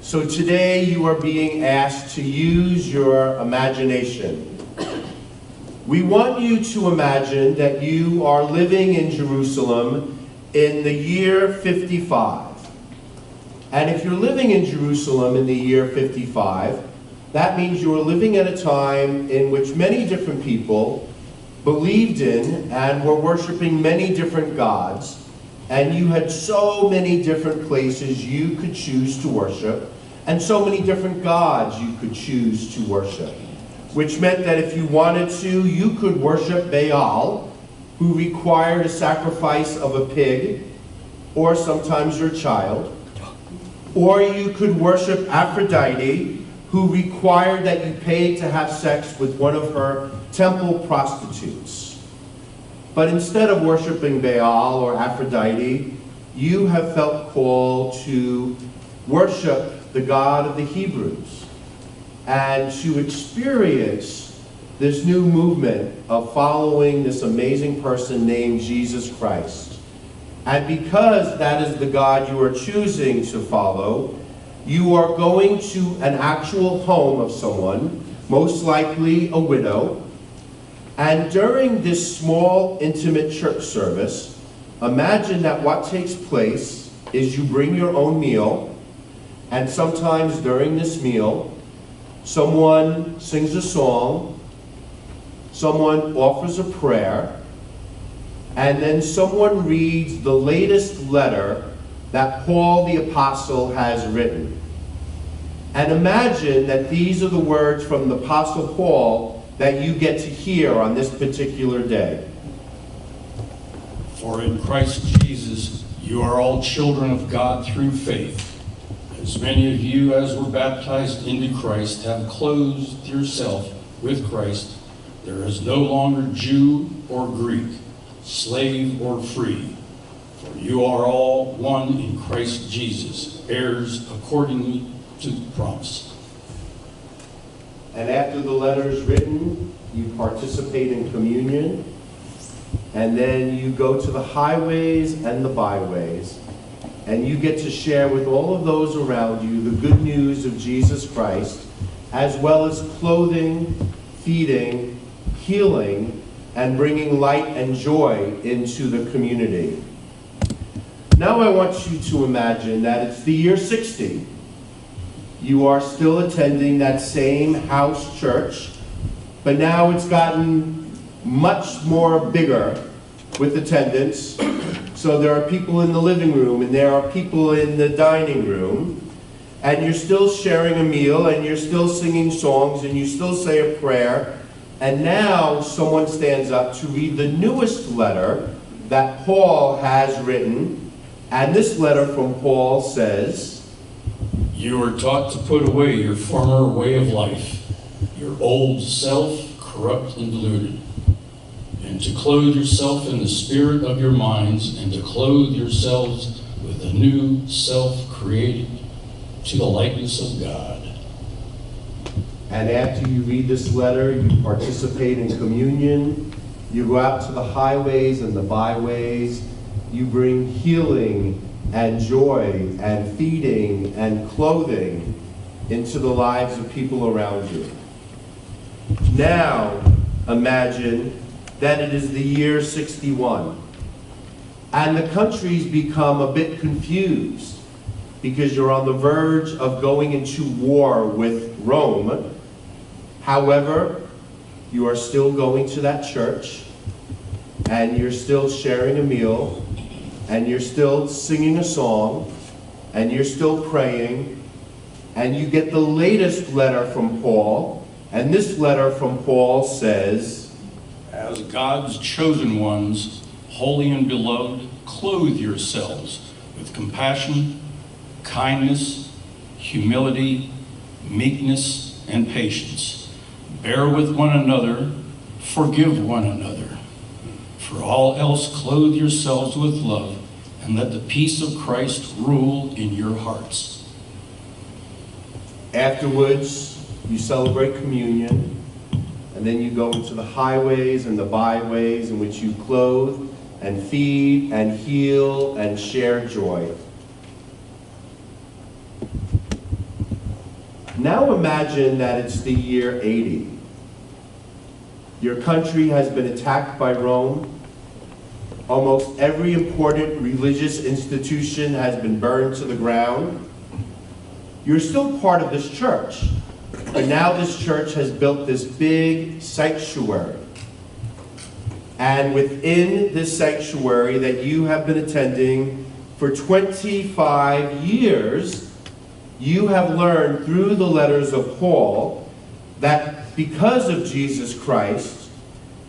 So today you are being asked to use your imagination. We want you to imagine that you are living in Jerusalem in the year 55. And if you're living in Jerusalem in the year 55, that means you are living at a time in which many different people believed in and were worshiping many different gods, and you had so many different places you could choose to worship, and so many different gods you could choose to worship, which meant that if you wanted to, you could worship Baal, who required a sacrifice of a pig, or sometimes your child, or you could worship Aphrodite, who required that you paid to have sex with one of her temple prostitutes. But instead of worshiping Baal or Aphrodite, you have felt called to worship the God of the Hebrews and to experience this new movement of following this amazing person named Jesus Christ. And because that is the God you are choosing to follow, you are going to an actual home of someone, most likely a widow, and during this small, intimate church service, imagine that what takes place is you bring your own meal, and sometimes during this meal, someone sings a song, someone offers a prayer, and then someone reads the latest letter that Paul the Apostle has written. And imagine that these are the words from the Apostle Paul that you get to hear on this particular day. For in Christ Jesus you are all children of God through faith. As many of you as were baptized into Christ have clothed yourself with Christ. There is no longer Jew or Greek, slave or free, for you are all one in Christ Jesus, heirs accordingly to the promise. And after the letter is written, you participate in communion, and then you go to the highways and the byways, and you get to share with all of those around you the good news of Jesus Christ, as well as clothing, feeding, healing, and bringing light and joy into the community. Now I want you to imagine that it's the year 60. You are still attending that same house church, but now it's gotten much more bigger with attendance. So there are people in the living room, and there are people in the dining room, and you're still sharing a meal, and you're still singing songs, and you still say a prayer, and now someone stands up to read the newest letter that Paul has written, and this letter from Paul says, You are taught to put away your former way of life, your old self, corrupt and deluded, and to clothe yourself in the spirit of your minds, and to clothe yourselves with a new self created to the likeness of God. And after you read this letter, you participate in communion, you go out to the highways and the byways, you bring healing and joy and feeding and clothing into the lives of people around you. Now, imagine that it is the year 61, and the country's become a bit confused because you're on the verge of going into war with Rome. However, you are still going to that church, and you're still sharing a meal, and you're still singing a song, and you're still praying, and you get the latest letter from Paul, and this letter from Paul says, As God's chosen ones, holy and beloved, clothe yourselves with compassion, kindness, humility, meekness, and patience. Bear with one another, forgive one another. For all else, clothe yourselves with love, and let the peace of Christ rule in your hearts. Afterwards, you celebrate communion, and then you go into the highways and the byways in which you clothe and feed and heal and share joy. Now imagine that it's the year 80. Your country has been attacked by Rome. Almost every important religious institution has been burned to the ground. You're still part of this church, but now this church has built this big sanctuary. And within this sanctuary that you have been attending for 25 years, you have learned through the letters of Paul that because of Jesus Christ,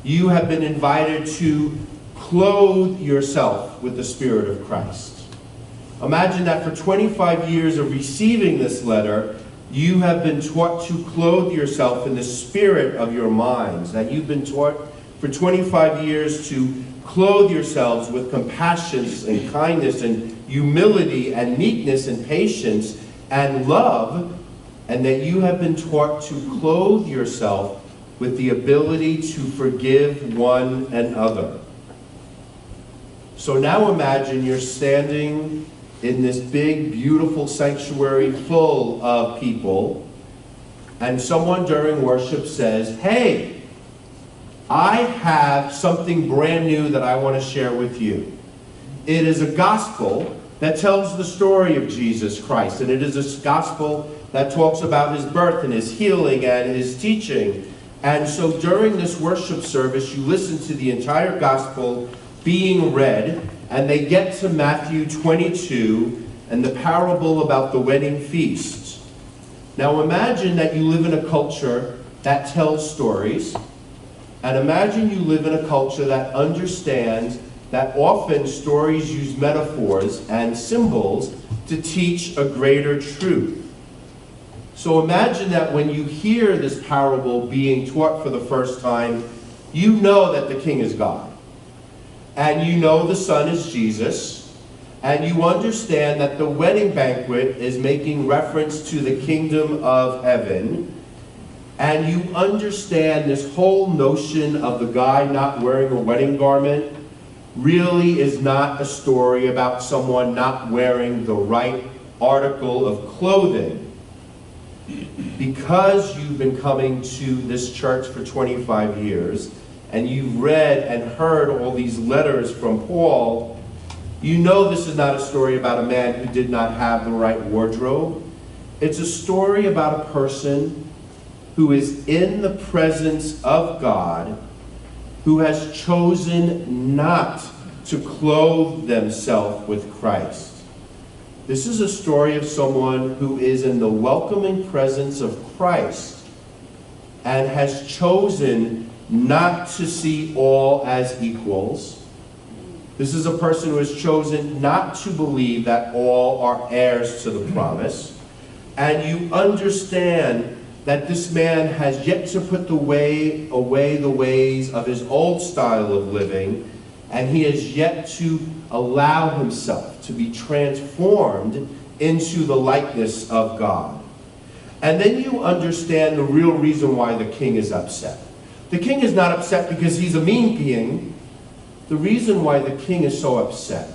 you have been invited to clothe yourself with the Spirit of Christ. Imagine that for 25 years of receiving this letter, you have been taught to clothe yourself in the spirit of your minds, that you've been taught for 25 years to clothe yourselves with compassion and kindness and humility and meekness and patience and love, and that you have been taught to clothe yourself with the ability to forgive one another. So now imagine you're standing in this big, beautiful sanctuary full of people, and someone during worship says, "Hey, I have something brand new that I want to share with you." It is a gospel that tells the story of Jesus Christ, and it is a gospel that talks about his birth and his healing and his teaching. And so during this worship service, you listen to the entire gospel being read, and they get to Matthew 22 and the parable about the wedding feast. Now imagine that you live in a culture that tells stories, and imagine you live in a culture that understands that often stories use metaphors and symbols to teach a greater truth. So imagine that when you hear this parable being taught for the first time, you know that the King is God. And you know the Son is Jesus. And you understand that the wedding banquet is making reference to the kingdom of heaven. And you understand this whole notion of the guy not wearing a wedding garment really is not a story about someone not wearing the right article of clothing. Because you've been coming to this church for 25 years, and you've read and heard all these letters from Paul, you know this is not a story about a man who did not have the right wardrobe. It's a story about a person who is in the presence of God, who has chosen not to clothe themselves with Christ. This is a story of someone who is in the welcoming presence of Christ and has chosen not to see all as equals. This is a person who has chosen not to believe that all are heirs to the promise. And you understand that this man has yet to put away the ways of his old style of living, and he has yet to allow himself to be transformed into the likeness of God. And then you understand the real reason why the king is upset. The king is not upset because he's a mean king. The reason why the king is so upset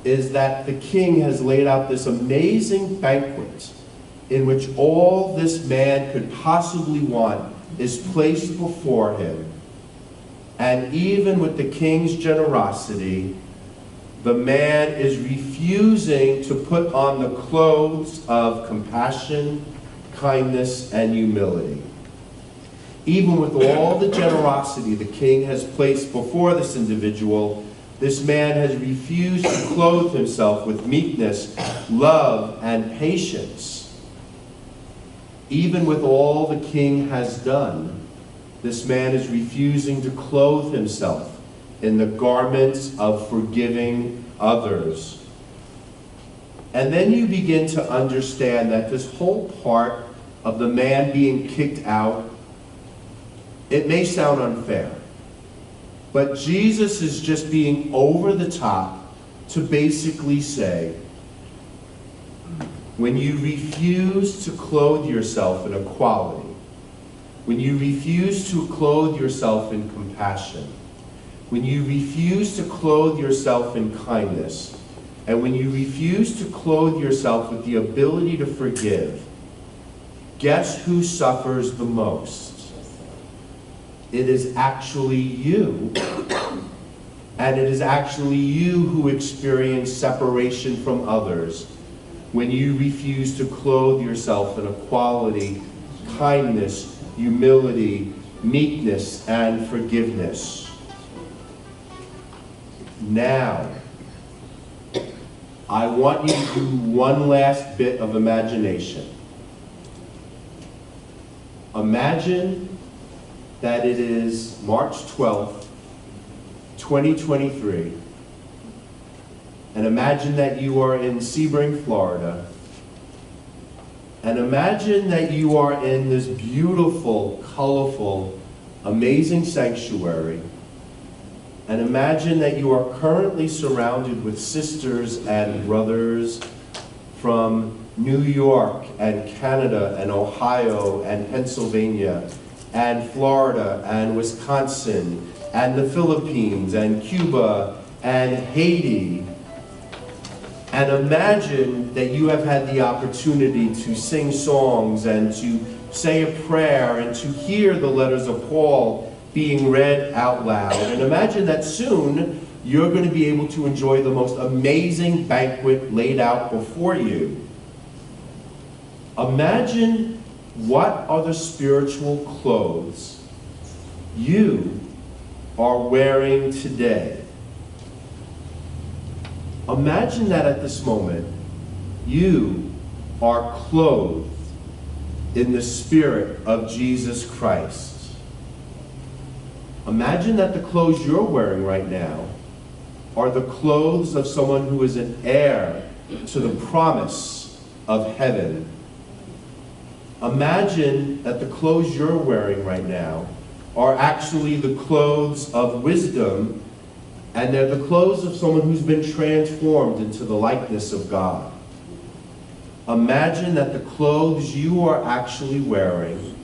is that the king has laid out this amazing banquet in which all this man could possibly want is placed before him. And even with the king's generosity, the man is refusing to put on the clothes of compassion, kindness, and humility. Even with all the generosity the king has placed before this individual, this man has refused to clothe himself with meekness, love, and patience. Even with all the king has done, this man is refusing to clothe himself in the garments of forgiving others. And then you begin to understand that this whole part of the man being kicked out, it may sound unfair, but Jesus is just being over the top to basically say, when you refuse to clothe yourself in equality, when you refuse to clothe yourself in compassion, when you refuse to clothe yourself in kindness, and when you refuse to clothe yourself with the ability to forgive, guess who suffers the most? It is actually you. And it is actually you who experience separation from others when you refuse to clothe yourself in equality, kindness, humility, meekness, and forgiveness. Now, I want you to do one last bit of imagination. Imagine that it is March 12th, 2023, and imagine that you are in Sebring, Florida, and imagine that you are in this beautiful, colorful, amazing sanctuary, and imagine that you are currently surrounded with sisters and brothers from New York and Canada and Ohio and Pennsylvania and Florida and Wisconsin and the Philippines and Cuba and Haiti. And imagine that you have had the opportunity to sing songs and to say a prayer and to hear the letters of Paul being read out loud. And imagine that soon you're going to be able to enjoy the most amazing banquet laid out before you. Imagine what are the spiritual clothes you are wearing today. Imagine that at this moment, you are clothed in the Spirit of Jesus Christ. Imagine that the clothes you're wearing right now are the clothes of someone who is an heir to the promise of heaven. Imagine that the clothes you're wearing right now are actually the clothes of wisdom, and they're the clothes of someone who's been transformed into the likeness of God. Imagine that the clothes you are actually wearing,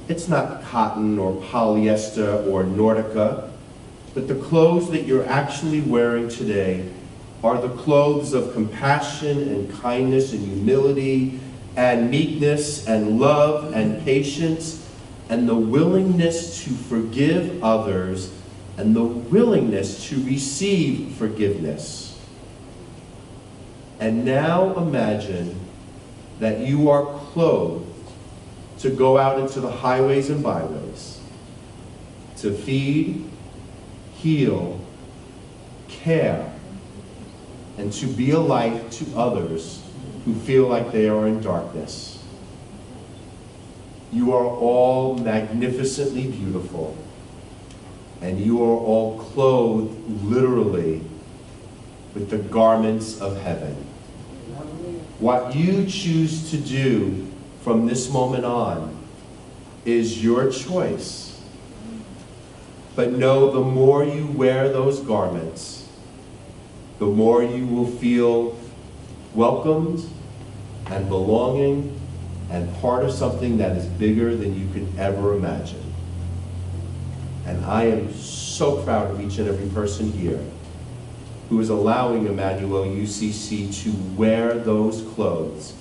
it's not cotton or polyester or Nordica, but the clothes that you're actually wearing today are the clothes of compassion and kindness and humility and meekness and love and patience and the willingness to forgive others and the willingness to receive forgiveness. And now imagine that you are clothed to go out into the highways and byways, to feed, heal, care, and to be a light to others who feel like they are in darkness. You are all magnificently beautiful, and you are all clothed literally with the garments of heaven. What you choose to do from this moment on is your choice. But know the more you wear those garments, the more you will feel welcomed and belonging and part of something that is bigger than you could ever imagine. And I am so proud of each and every person here who is allowing Emmanuel UCC to wear those clothes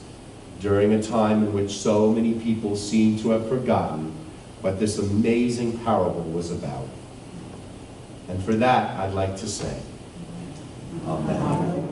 during a time in which so many people seem to have forgotten what this amazing parable was about. And for that, I'd like to say, Amen.